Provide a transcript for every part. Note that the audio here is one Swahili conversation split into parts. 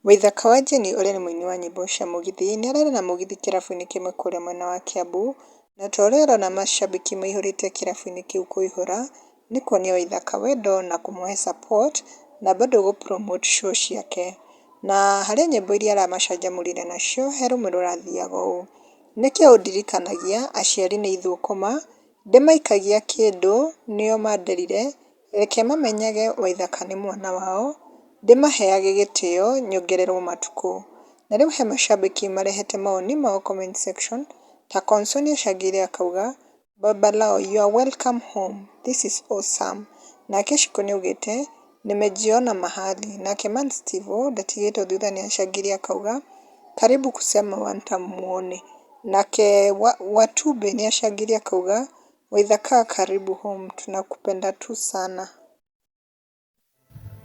Waithaka wa Jeni ũrĩa nĩ mũini wa nyĩmbo cia mũgithi nĩ ararĩ na mũgithi kĩrabu-inĩ kĩmwe kũrĩa mwena wa Kiambu, na ta ũrĩa ũrona macambĩki maihũrĩte kĩrabu-inĩ kĩu kũihũra nĩ kuonia Waithaka wendo na kũmũhe support na bado gũ promote show ciake. Na harĩ nyĩmbo iria aramacanjamũrire nacio he rũmwe rũrathiaga ũũ: nĩkĩo ũndirikanagia aciari nĩ ithũkũma, ndĩmaikagia kĩndũ nĩo manderire, reke mamenyage Waithaka nĩ mwana wao, ndĩmaheage gĩtĩo nyongererwo matukũ. Na rĩu he macambĩki marehete mawoni mao comment section, ta Konso nĩacangĩire akauga Babalao you are welcome home, this is awesome. Nake Shiko nĩaugĩte nimejiona mahali. Nake Man Steve ndatigĩtwo thutha nĩacangĩire akauga karibu kusema wantamuone. Nake Watube nĩacangĩire akauga Waithaka karibu home, tunakupenda tu sana.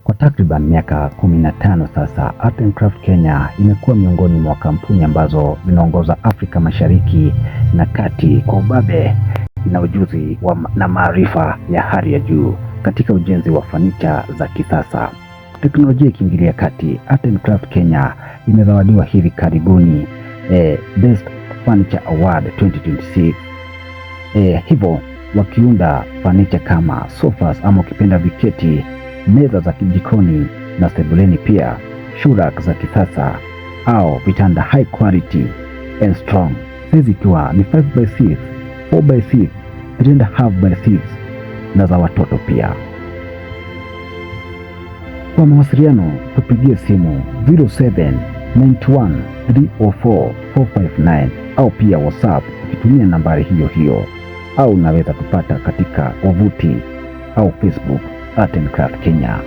Kwa takriban miaka 15 sasa, Art and Craft Kenya imekuwa miongoni mwa kampuni ambazo zinaongoza Afrika Mashariki na Kati kwa ubabe na ujuzi na maarifa ya hali ya juu katika ujenzi wa fanicha za kisasa. Teknolojia ikiingilia kati, Art and Craft Kenya imezawadiwa hivi karibuni Best Furniture Award 2026. Hivyo wakiunda fanicha kama sofas ama ukipenda viketi, meza za kijikoni na sebuleni, pia shurak za kisasa au vitanda high quality and strong, size ikiwa ni 5x6, 4x6, 3.5x6 na za watoto pia. Kwa mawasiliano tupigie simu 0791304459 au pia WhatsApp ukitumia nambari hiyo hiyo, au unaweza kupata katika wavuti au Facebook Art and Craft Kenya.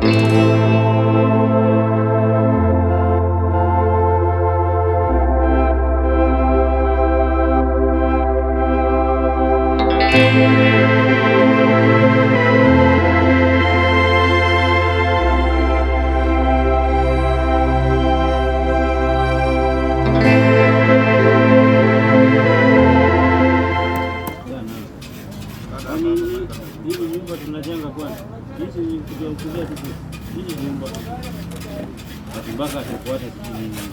Hii nyumba tunajenga kwanza. Hizi kuja hii nyumba. Mpaka atafuata nyumba.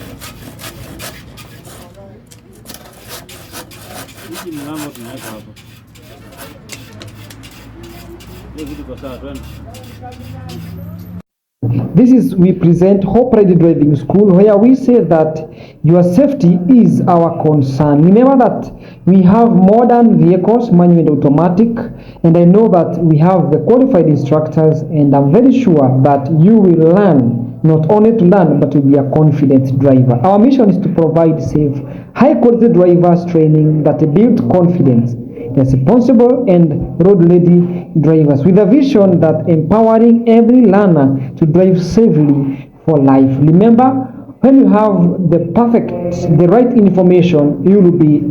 Hii mlango tunaweka hapo. Ndio vitu kwa sawa twende. This is, we present Hope Ready Driving School, where we say that your safety is our concern. Remember that we have modern vehicles, manual and automatic, and I know that we have the qualified instructors, and I'm very sure that you will learn, not only to learn, but to be a confident driver. Our mission is to provide safe, high-quality drivers training that build confidence, responsible and road-ready drivers, with a vision that empowering every learner to drive safely for life. Remember, when you have the right information, you will be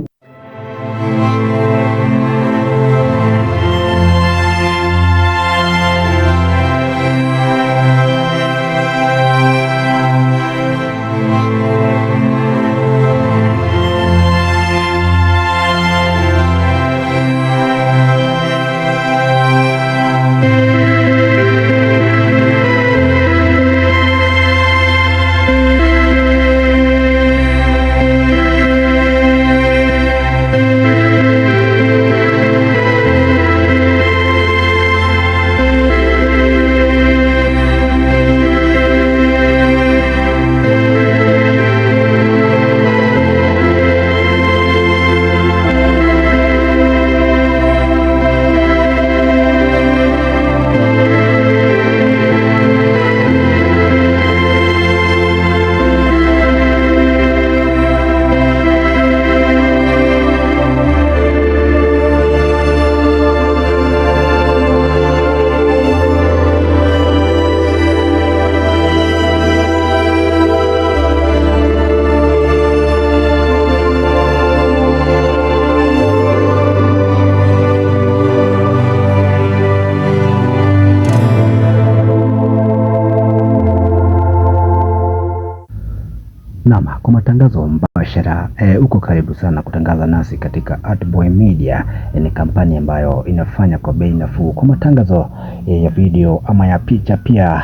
Naam, kwa matangazo mbashara uko karibu sana kutangaza nasi katika Artboy Media. Ni kampani ambayo inafanya kwa bei nafuu kwa matangazo ya video ama ya picha pia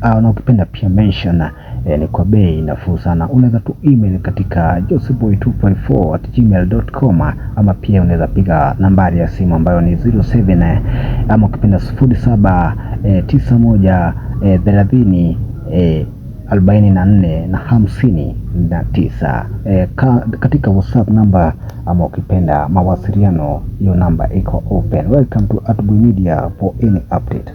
na ukipenda pia mention ni kwa bei nafuu sana. Unaweza tu email katika joseboy254@gmail.com ama pia unaweza piga nambari ya simu ambayo ni 07 ama ukipenda 079130 44 na 59 katika WhatsApp namba ama ukipenda mawasiliano, hiyo namba iko open. Welcome to Artboy Media for any update.